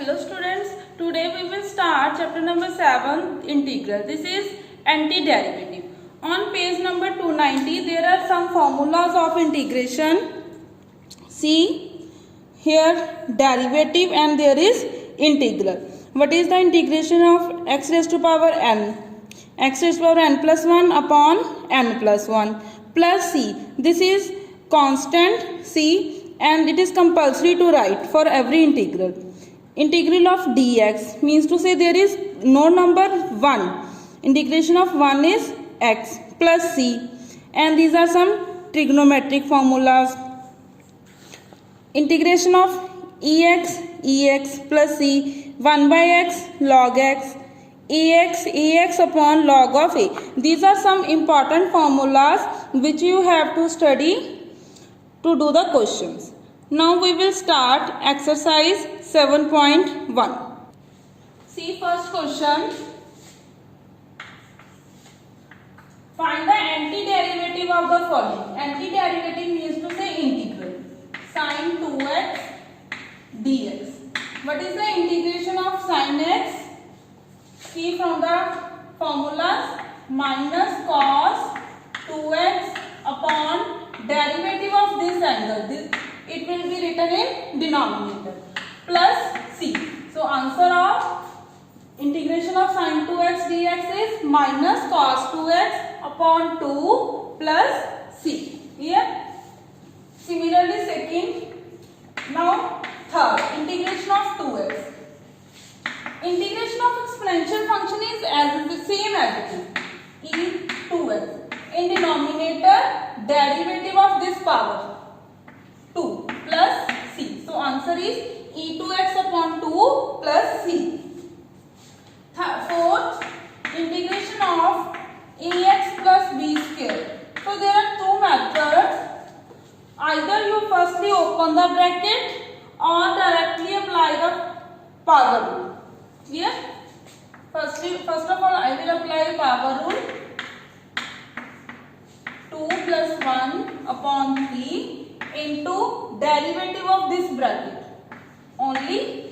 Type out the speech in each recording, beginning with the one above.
Hello students, today we will start chapter number 7 integral. This is antiderivative. On page number 290 there are some formulas of integration. See here derivative and there is integral. What is the integration of x raised to power n? X raised to power n plus 1 upon n plus 1 plus c. This is constant c and it is compulsory to write for every integral. Integral of dx means to say there is no number 1. Integration of 1 is x plus c, and these are some trigonometric formulas. Integration of ex plus c, 1 by x log x, ax upon log of a. These are some important formulas which you have to study to do the questions. Now we will start exercise 7.1. See first question. Find the antiderivative of the following. Antiderivative means to say integral. Sin 2x dx. What is the integration of sin x? See from the formulas, minus cos 2x upon derivative of this angle. It will be written in denominator plus c. So answer of integration of sin 2x dx is minus cos 2x upon 2 plus c. Here. Similarly second. Now third, integration of 2x. Integration of exponential function is as the same as it is e 2x. In denominator, derivative of this power 2 plus c. So answer is e2x upon 2 plus c. Fourth, integration of ax plus b square. So there are two methods. Either you firstly open the bracket or directly apply the power rule. Clear? First of all, I will apply the power rule. 2 plus 1 upon 3 into derivative of this bracket. Only a.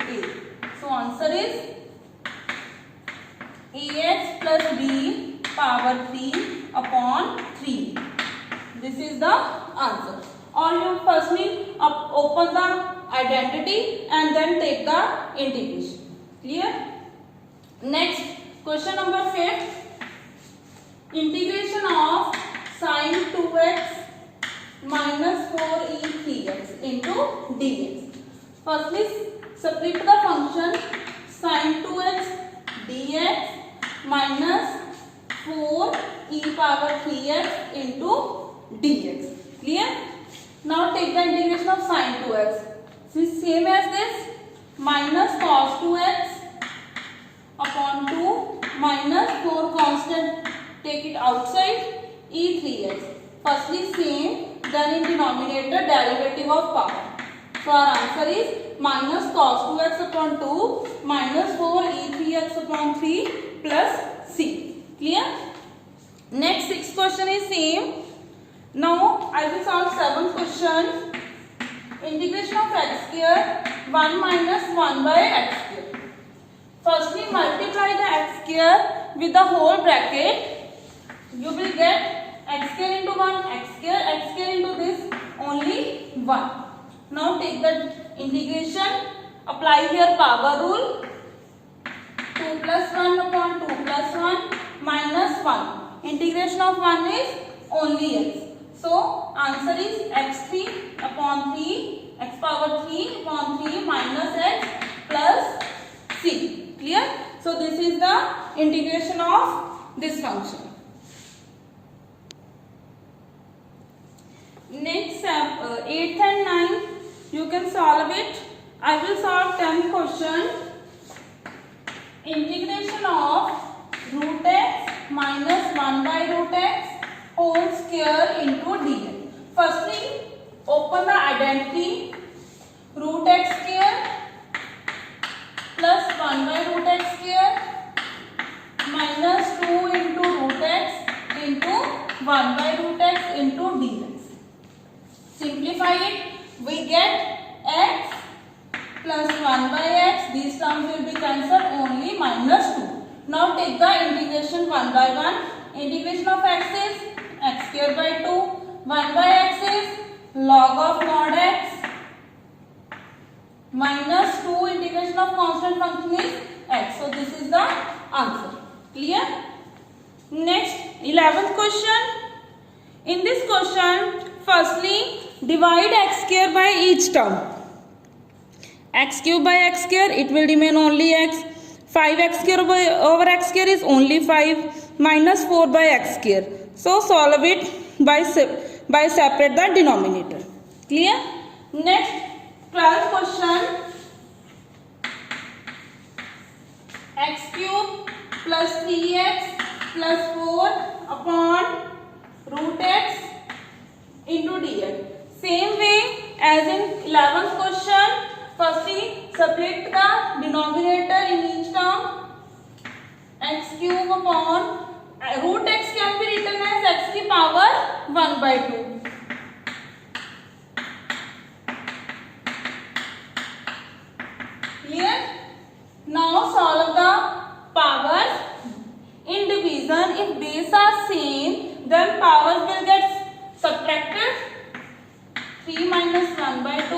So answer is ax plus b power 3 upon 3. This is the answer. Or you firstly open the identity and then take the integration. Clear? Next, question number 5. Integration of sin 2x minus 4e 3x into dx. Firstly, split the function sin 2x dx minus 4e power 3x into dx. Clear? Now take the integration of sin 2x. See, same as this, minus cos 2x upon 2 minus 4 constant, take it outside, e 3x. Firstly same, then in denominator derivative of power. So our answer is minus cos 2x upon 2 minus 4 e 3x upon 3 plus c. Clear? Next 6th question is same. Now I will solve 7th question. Integration of x square 1 minus 1 by x square. Firstly multiply the x square with the whole bracket. You will get x square into 1, x square into this, only 1. Now take the integration, apply here power rule. 2 plus 1 upon 2 plus 1 minus 1. Integration of 1 is only x. So answer is x3 upon 3, x power 3 upon 3 minus x plus c. Clear? So this is the integration of this function. Next 8th and 9th you can solve it. I will solve 10th question. Integration of root x minus 1 by root x whole square into dx. Firstly open the identity. Root x square plus 1 by root x square minus 2 into root x into 1 by root x into dx. Simplify it. We get x plus 1 by x these terms will be cancelled, only minus 2. Now take the integration one by one. Integration of x is x square by 2. 1 by x is log of mod x minus 2 integration of constant function is x. So this is the answer. Clear? Next, 11th question. In this question, firstly, divide x square by each term. X cube by x square, it will remain only x. 5x square over x square is only 5 minus 4 by x square. So solve it by separate the denominator. Clear? Next, 12th question. X cube plus 3x plus 4 upon root x into dx. Same way as in 11th question. Firstly, subtract the denominator in each term. X cube upon root x can be written as x की power 1 by 2. Clear? Now solve the powers in division. If base are same, then powers will get subtracted. 3 minus 1 by 2,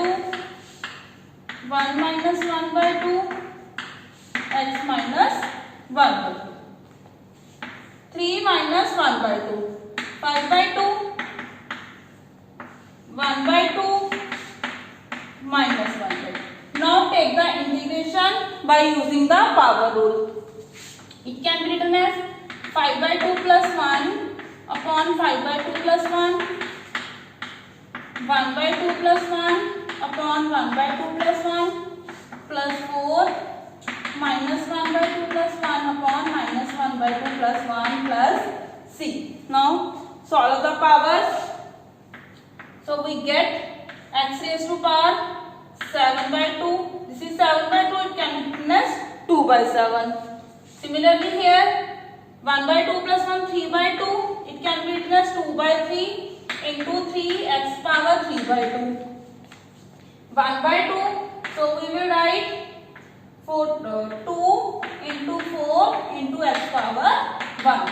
1 minus 1 by 2, x minus 1 by 2. 3 minus 1 by 2, 5 by 2, 1 by 2, minus 1 by 2. Now take the integration by using the power rule. It can be written as 5 by 2 plus 1 upon 5 by 2 plus 1, 1 by 2 plus 1 upon 1 by 2 plus 1 plus 4 minus 1 by 2 plus 1 upon minus 1 by 2 plus 1 plus c. Now solve the powers. So we get x raised to power 7 by 2. This is 7 by 2. It can be written as 2 by 7. Similarly here 1 by 2 plus 1, 3 by 2. It can be written as 2 by 3 into 3 x power 3 by 2. 1 by 2. So we will write 2 into 4 into x power 1.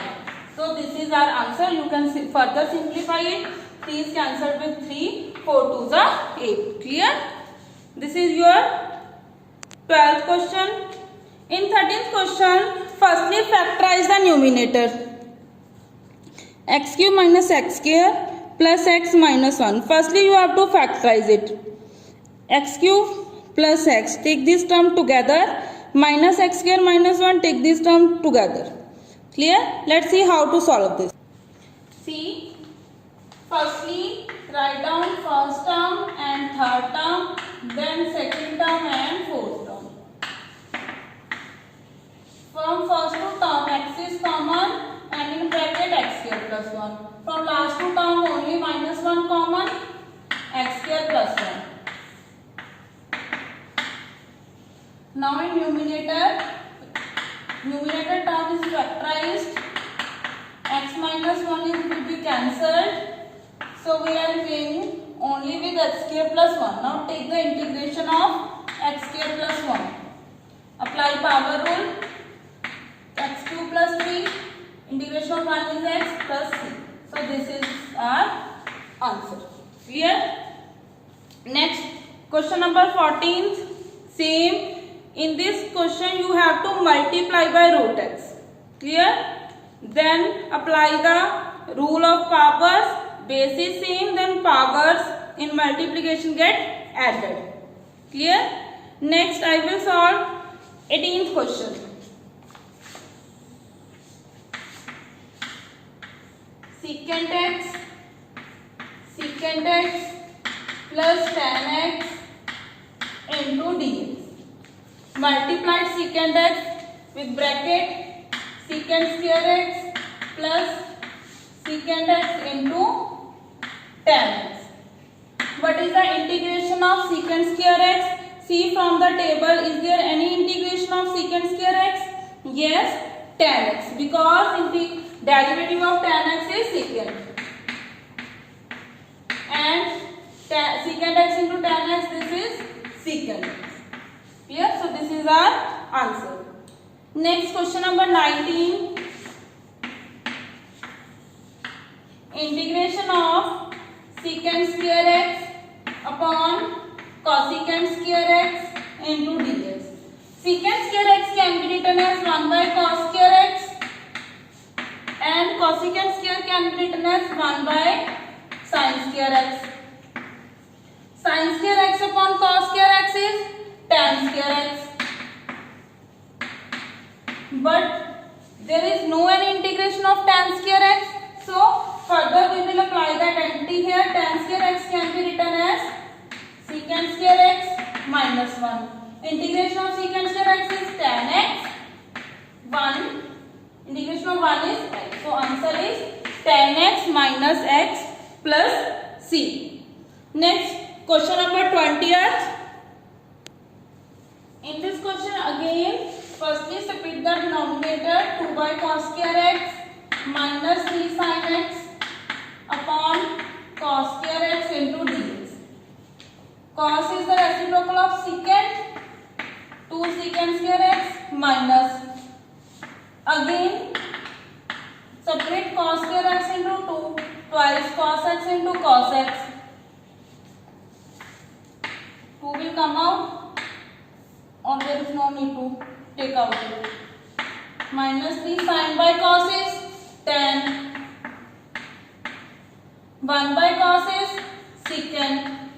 So this is our answer. You can further simplify it. 3 is cancelled with 3. 4 2s are 8. Clear? This is your 12th question. In 13th question, firstly factorize the numerator. X cube minus x square plus x minus 1. Firstly you have to factorize it. X cube plus x, take this term together, minus x square minus 1, take this term together. Clear? Let's see how to solve this. See, firstly write down first term and third term, then second term and fourth term. From first two term x is common and in bracket x square plus 1. From last two term only minus 1 common, x square plus 1. Now in numerator term is factorized. X minus 1 will be cancelled. So we are remaining only with x square plus 1. Now take the integration of x square plus 1. Apply power rule. X cube plus 3. Integration of 1 is x plus c. So this is our answer. Clear? Next, question number 14th. Same. In this question you have to multiply by root x. Clear? Then apply the rule of powers. Base is same, then powers in multiplication get added. Clear? Next I will solve 18th question. Secant x plus tan x into dx. Multiply secant x with bracket secant square x plus secant x into tan x. What is the integration of secant square x? See from the table, is there any integration of secant square x? Yes, tan x, because the derivative of tan x is secant. And secant x into tan x, this is secant x. Clear? So this is our answer. Next question number 19. Integration of secant square x upon cosecant square x into dx. Secant square x can be written as 1 by cos square x and cosecant square can be written as 1 by sin square x. Sin square x upon cos square x is tan square x. But there is no any integration of tan square x. So further we will apply that identity here. Tan square x can be written as secant square x minus 1. Integration of secant square x is tan x. 1. Integration of 1 is x. So answer is tan x minus x plus c. Next question number 20th. In this question again, firstly split the denominator 2 by cos square x minus 3 sin x upon cos square x into dx. Cos is the reciprocal of secant, 2 secant square x minus. Again separate cos square x into 2, twice cos x into cos x. 2 will come out or there is no need to take out. Minus 3 sin by cos is tan. 1 by cos is secant.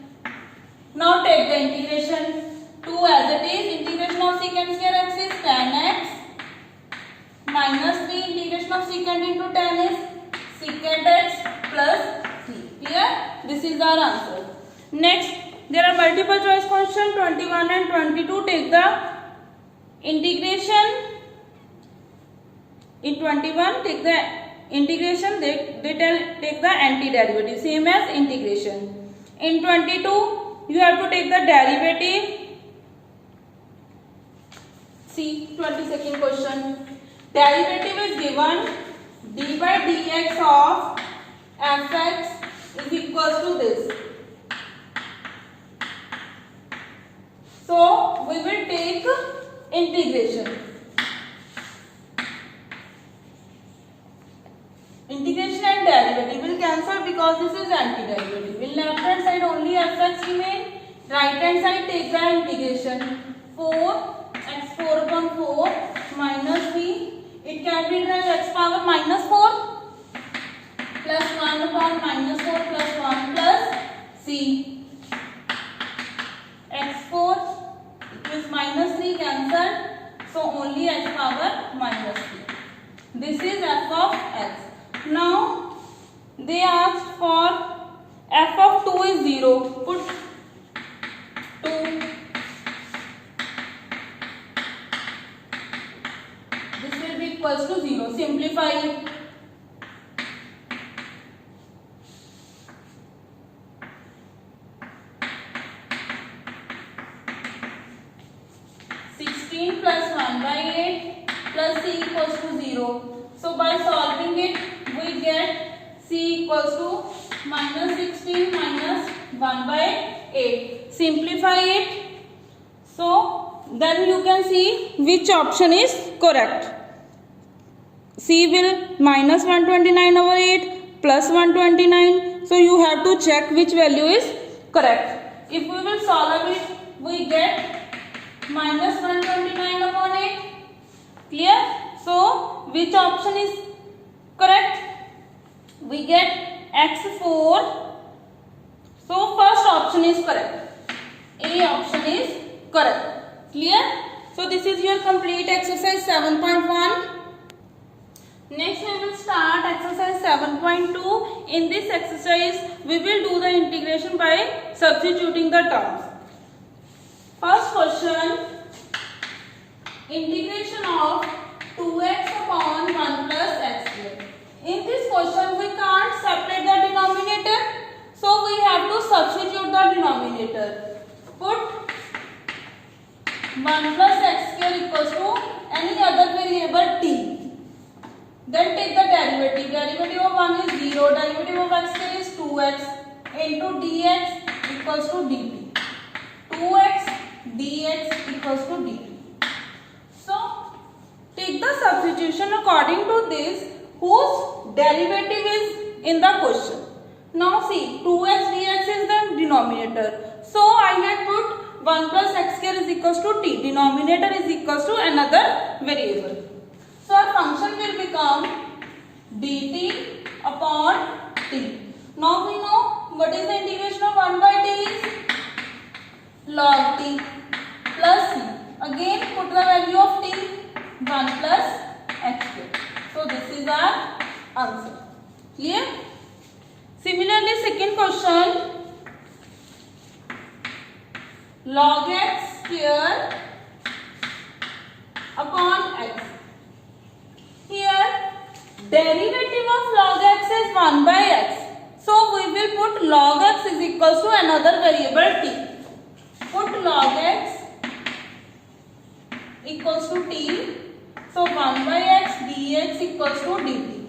Now take the integration. 2 as it is. Integration of secant square x is tan x. Minus 3 integration of secant into tan is secant x plus c. Clear? This is our answer. Next, there are multiple choice question 21 and 22. Take the integration. In 21, take the integration. They take the antiderivative, same as integration. In 22, you have to take the derivative. See 22nd question. Derivative is given d by dx of fx is equals to this. So we will take integration. Integration and derivative will cancel because this is antiderivative. In left hand side only fx remain. Right hand side take the integration. 4 x4 upon 4 minus 3. It can be written as x power minus 4 plus 1 upon minus 4 plus 1 plus c. x4 is minus 3 cancelled. So only x power minus 3. This is f of x. Now they asked for f of 2 is 0. Put 2. This will be equals to 0. Simplify it. Plus 1 by 8 plus c equals to 0. So by solving it, we get c equals to minus 16 minus 1 by 8. Simplify it. So then you can see which option is correct. C will minus 129 over 8 plus 129. So you have to check which value is correct. If we will solve it, we get minus 129 upon 8. Clear? So which option is correct? We get x4. So first option is correct. A option is correct. Clear? So this is your complete exercise 7.1. Next we will start exercise 7.2. In this exercise we will do the integration by substituting the terms. First question, integration of 2x upon 1 plus x square. In this question we can't separate the denominator, so we have to substitute the denominator. Put 1 plus x square equals to any other variable t. Then take the derivative. Derivative of 1 is 0. Derivative of x square is 2x into dx equals to dt. 2x dx equals to dt. So take the substitution according to this whose derivative is in the question. Now see, 2x dx is the denominator. So I had put 1 plus x square is equals to t. Denominator is equals to another variable. So our function will become dt upon t. Now we know what is the integration of 1 by t is log t plus c. Again put the value of t, 1 plus x square. So this is our answer. Clear? Similarly, second question, log x square upon x. Here derivative of log x is 1 by x. So we will put log x is equals to another variable t. Put log x equals to t. So 1 by x dx equals to dt.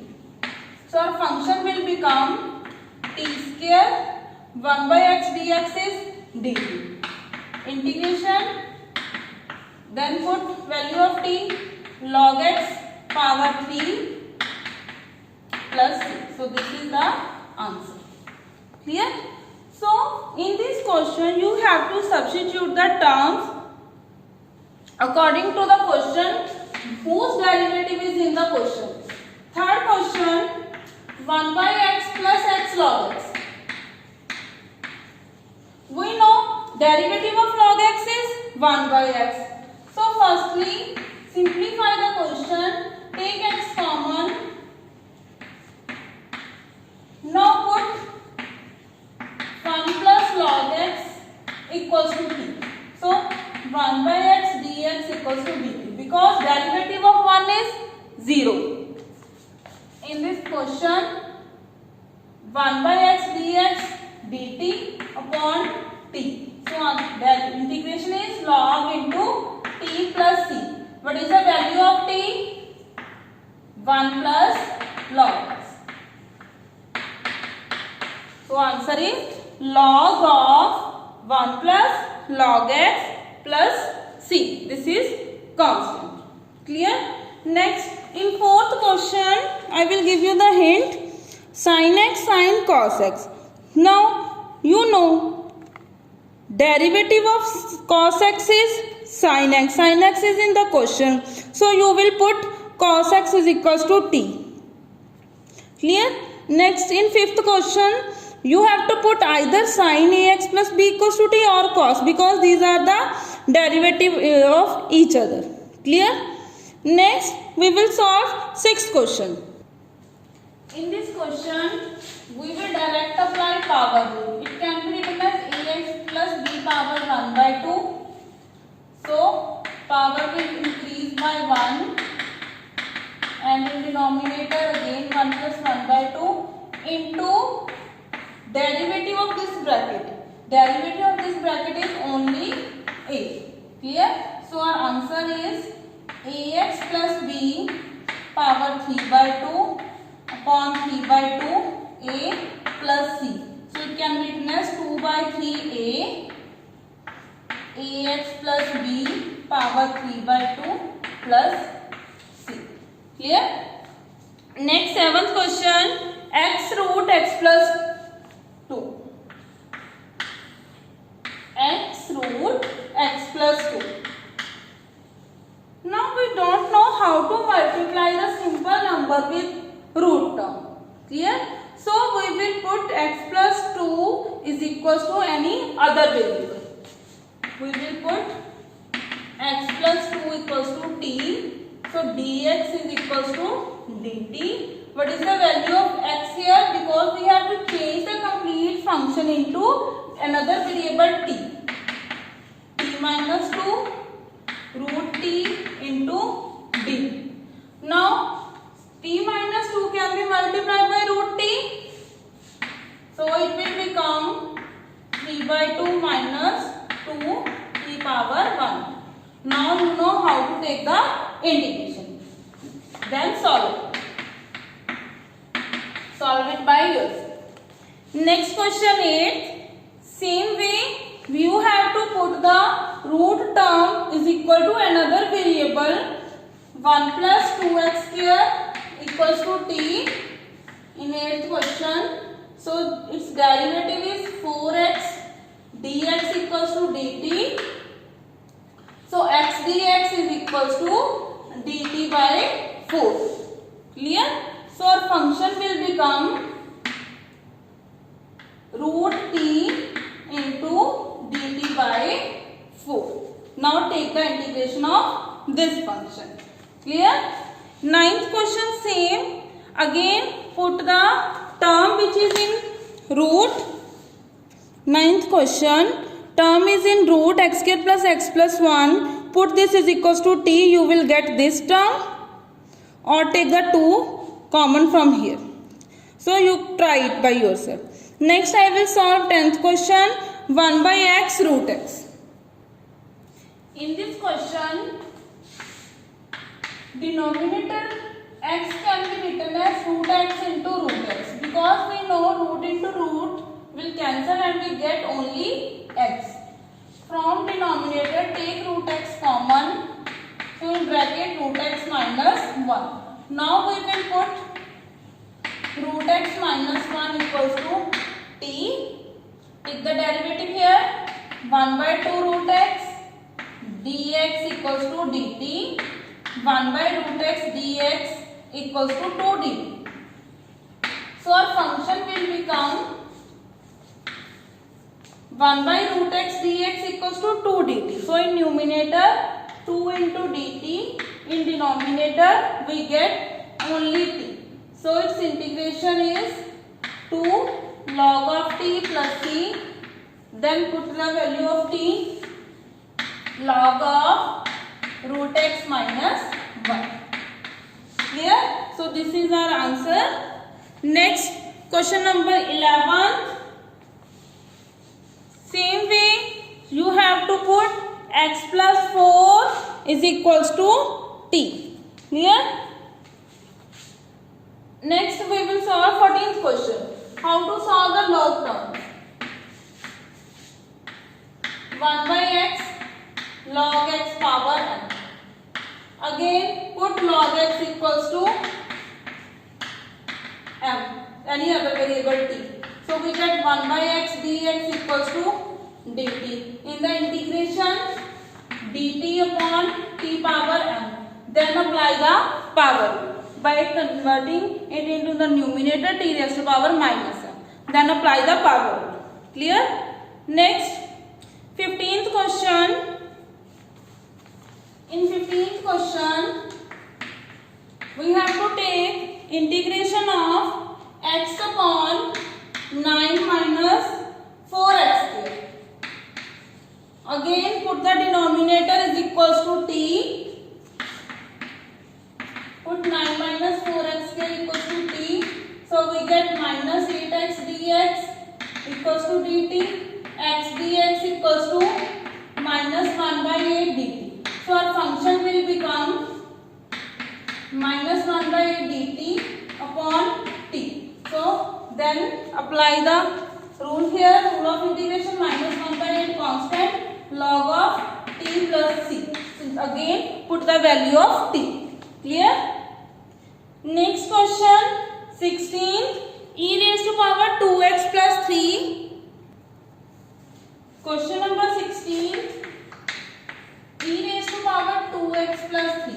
So our function will become t square 1 by x dx is dt. Integration, then put value of t log x power 3 plus c. So this is the answer. Clear? So in this question you have to substitute the terms according to the question whose derivative is in the question. Third question, 1 by x plus x log x. We know derivative of log x is 1 by x. So firstly simplify the question, take x common. Now put 1 plus log x equals to t. So 1 by x dx equals to dt, because derivative of 1 is 0. In this question 1 by x dx dt upon t. So that integration is log into t plus c. What is the value of t? 1 plus log x. So answer is log of 1 plus log x plus c. This is constant. Clear? Next, in fourth question, I will give you the hint. Sin x, sin cos x. Now, you know, derivative of cos x is sin x. Sin x is in the question. So, you will put cos x is equals to t. Clear? Next, in fifth question, you have to put either sin ax plus b equals to t or cos, because these are the derivative of each other. Clear? Next, we will solve sixth question. In this question, we will direct apply power rule. It can be written as ax plus b power 1 by 2. So, power will increase by 1 and in denominator again 1 plus 1 by 2 into derivative of this bracket. Derivative of this bracket is only a. Clear? So our answer is ax plus b power 3 by 2 upon 3 by 2 a plus c. So it can be written as 2 by 3 ax plus b power 3 by 2 plus c. Clear? Next, seventh question, x root x plus 2. X root x plus 2. Now we don't know how to multiply the simple number with root term. Clear? So we will put x plus 2 is equals to any other variable. We will put x plus 2 equals to t. So dx is equals to dt. What is the value of x here? Because we have to change the complete function into another variable t. T minus 2 root t into d. Now t minus 2 can be multiplied by root t. So it will become 3 by 2 minus 2 t power 1. Now you know how to take the integration. Then solve it. Solve it by yourself. Next question 8. Same way you have to put the root term is equal to another variable 1 plus 2x square equals to t in 8th question. So its derivative is 4x dx equals to dt. So x dx is equals to dt by 4. Clear? So our function will become root t into dt by 4. Now take the integration of this function. Clear? 9th question same. Again put the term which is in root. 9th question, term is in root x square plus x plus 1. Put this is equals to t. You will get this term, or take the 2 common from here. So you try it by yourself. Next I will solve 10th question, 1 by x root x. In this question, denominator x can be written as root x into root x, because we know root into root will cancel and we get only x. From denominator take root x common, so in bracket root x minus 1. Now we will put root x minus 1 equals to t. Take the derivative here, 1 by 2 root x dx equals to dt. 1 by root x dx equals to 2 dt. So our function will become 1 by root x dx equals to 2 dt. So in numerator 2 into dt, in denominator we get only t. So its integration is 2 log of t plus c. Then put the value of t, log of root x minus 1. Clear? So this is our answer. Next question number 11. Same way you have to put x plus 4 is equals to t. Clear? Next we will solve 14th question. How to solve the log terms? 1 by x log x power n. Again put log x equals to m, any other variable t. So we get 1 by x dx equals to dt. In the integration, dt upon t power m. Then apply the power rule by converting it into the numerator t raised to power minus m. Then apply the power rule. Clear? Next, 15th question. In 15th question, we have to take integration of x upon 9 minus 4x square. Again put the denominator is equals to t. Put 9 minus 4x square equals to t. So we get minus 8x dx equals to dt. X dx equals to minus 1 by 8 dt. So our function will become minus 1 by 8 dt upon t. So then apply the rule here, rule of integration, minus 1 by 8 constant log of t plus c. So again put the value of t. Clear? Next question, 16th, e raised to power 2x plus 3. Question number 16, e raised to power 2x plus 3.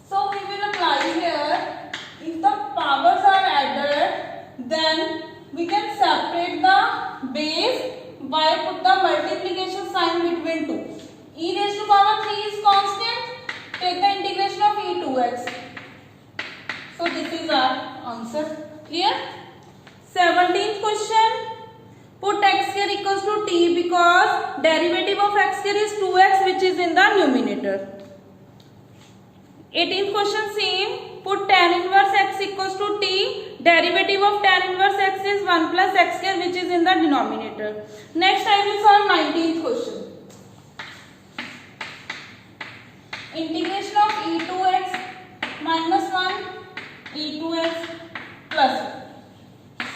So we will apply here, if the powers are added, then we can separate the base by put the multiplication sign between 2. E raised to power 3 is constant, take the integration of e 2x. So this is our answer. Clear? 17th question. Put x square equals to t because derivative of x square is 2x which is in the numerator. 18th question same. Put tan inverse x equals to t. Derivative of tan inverse x is 1 plus x square which is in the denominator. Next I will solve 19th question. Integration of e2x minus 1 e2x plus 1.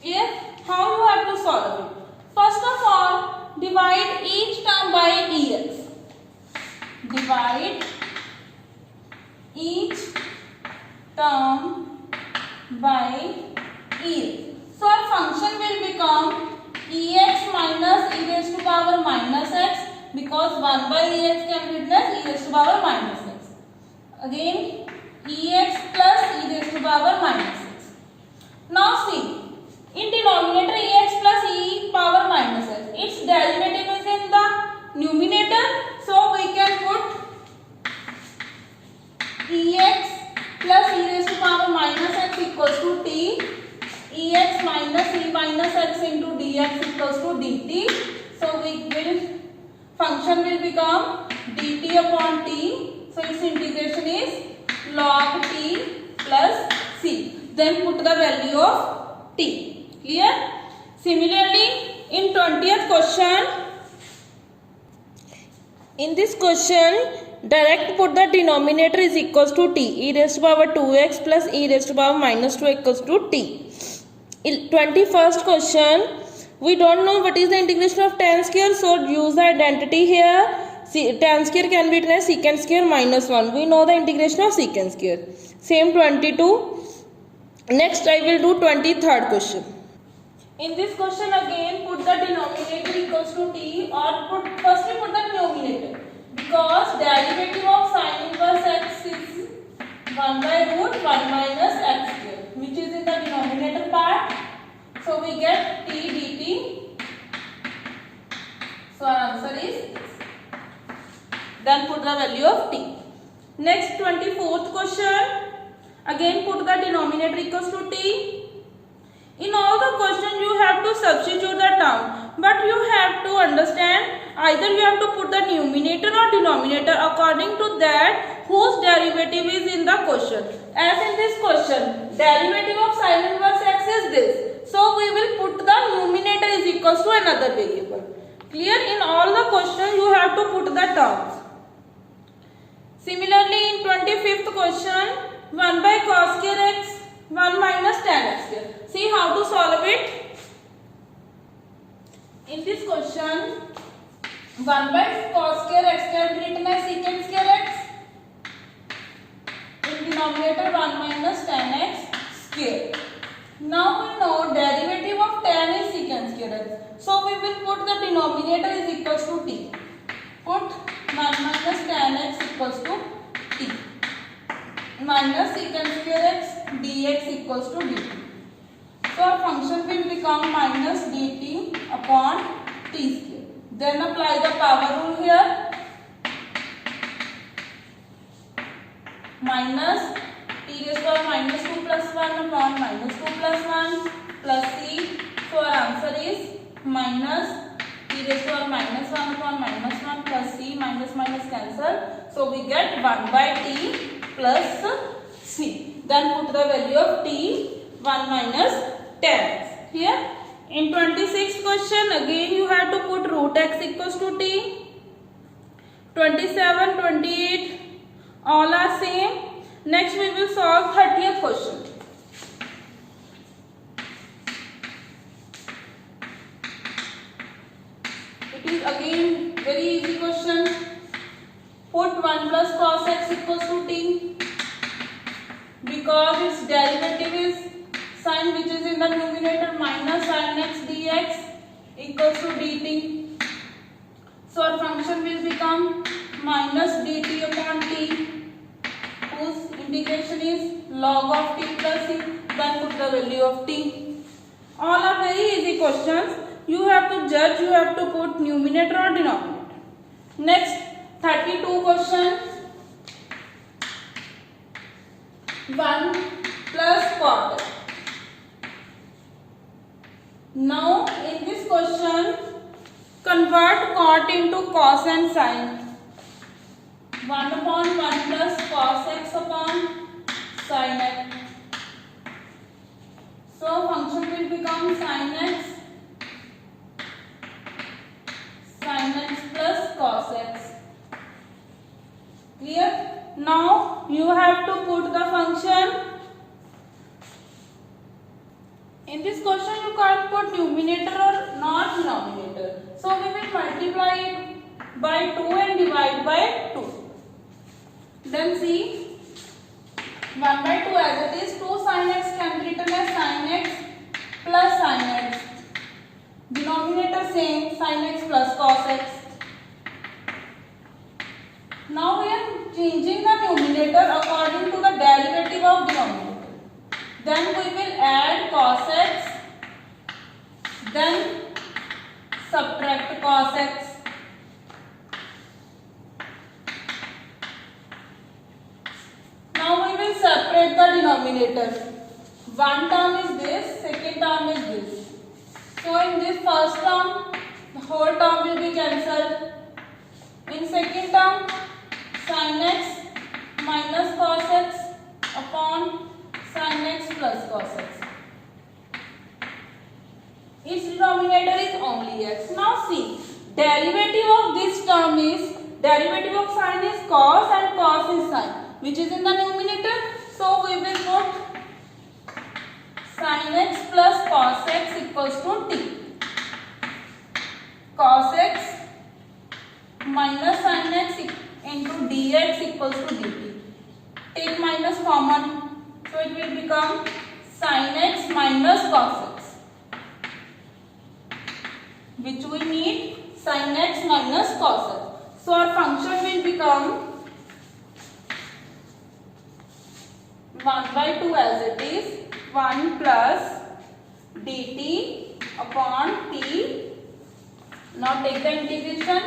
Here how you have to solve it? First of all, divide each term by divide each term by e. So our function will become ex minus e raised to power minus x, because 1 by ex can be written as e raised to power minus x. Again ex plus e raised to power minus x. Now see, in denominator ex plus e power minus x, its derivative is in the numerator, so we can put ex plus e raised to power minus x equals to t, ex minus e minus x into dx equals to dt. So function will become dt upon t. So its integration is log t plus c. Then put the value of t. Clear? Similarly, in 20th question, in this question, direct put the denominator is equals to t, e raised to power 2x plus e raised to power minus 2 equals to t. In 21st question, we don't know what is the integration of tan square, so use the identity here. Tan square can be written as secant square minus 1. We know the integration of secant square. Same 22. Next I will do 23rd question. In this question again put the denominator equals to t, or firstly put the numerator, because derivative of sin inverse x is 1 by root 1 minus x square, which is in the denominator part. So we get t dt. So our answer is this. Then put the value of t. Next 24th question. Again put the denominator equals to t. In all the questions you have to substitute the term, but you have to understand either you have to put the numerator or denominator according to that whose derivative is in the question. As in this question, derivative of sin inverse x is this. So we will put the numerator is equals to another variable. Clear? In all the questions you have to put the terms. Similarly, in 25th question, 1 by cos square x, 1 minus tan x square. See how to solve it. In this question, 1 by cos square x can be written as secant square x. In denominator 1 minus tan x square. Now we know derivative of tan is secant square x. So we will put the denominator is equals to t. Put 1 minus tan x equals to t. Minus secant square x dx equals to dt. So our function will become minus dt upon t square. Then apply the power rule here. Minus t raised to power minus 2 plus 1 upon minus 2 plus 1 plus c. So our answer is minus t raised to power minus 1 upon minus 1 plus c. Minus minus cancel. So we get 1 by t plus c. Then put the value of t, 1 minus tan x. Here in 26th question again you have to put root x equals to t. 27, 28 all are same. Next we will solve 30th question. It is again very easy question. Put 1 plus cos x equals to t, because its derivative is sin which is in the numerator minus sin x dx equals to dt. So our function will become minus dt upon t, whose integration is log of t plus c. Then put the value of t. All are very easy questions. You have to judge, you have to put numerator or denominator. Next 32 question. 1 plus cot. Now in this question convert cot into cos and sin. 1 upon 1 plus cos x upon sin x. So function will become sin x plus cos x. Clear? Now you have to put the function. In this question you can't put numerator or not denominator. So we will multiply it by 2 and divide by 2. Then see 1 by 2 as it is. 2 sin x can be written as sin x plus sin x. Denominator same, sin x plus cos x. Now we are changing the numerator according to the derivative of denominator. Then we will add cos x, then subtract cos x. Now we will separate the denominator. One term is this, second term is this. So in this first term, the whole term will be cancelled. In second term, sin x minus cos x upon sin x plus cos x. Its denominator is only x. Now see, derivative of this term is, derivative of sin is cos and cos is sin, which is in the numerator. So we will put sin x plus cos x equals to t. Cos x minus sin x into dx equals to dt. Take minus common, so it will become sin x minus cos x, which we need sin x minus cos x. So our function will become 1 by 2 as it is, 1 plus dt upon t. Now take the integration.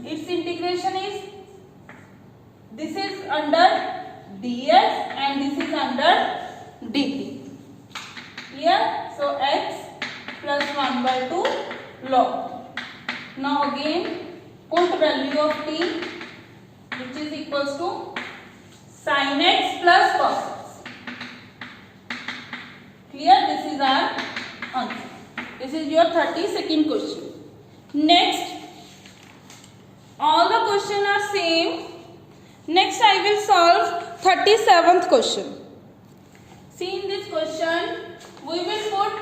Its integration is, this is under dx and this is under dt. Here, so x plus 1 by 2 log. Now again put value of t, which is equals to sin x plus cos x. Clear? This is our answer. This is your 32nd question. Next, all the questions are same. Next I will solve 37th question. See, in this question we will put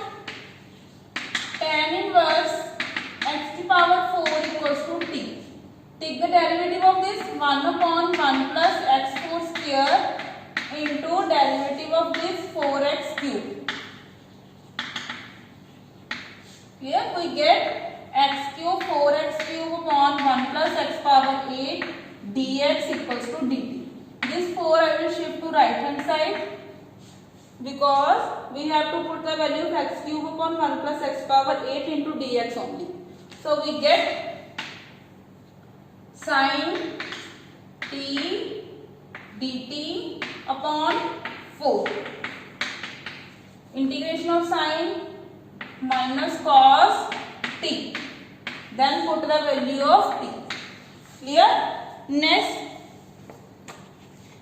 tan inverse x to the power 4 equals to t. Take the derivative of this, 1 upon 1 plus x4 square into derivative of this 4x cube. Here we get x cube 4x cube upon 1 plus x power 8 dx equals to dt. This 4 I will shift to right hand side because we have to put the value of x cube upon 1 plus x power 8 into dx only. So we get sin t dt upon 4. Integration of sin minus cos t. Then put the value of t. Clear? Next,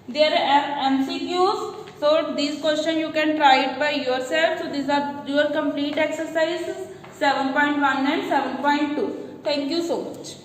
there are MCQs. So these questions you can try it by yourself. So these are your complete exercises 7.1 and 7.2. Thank you so much.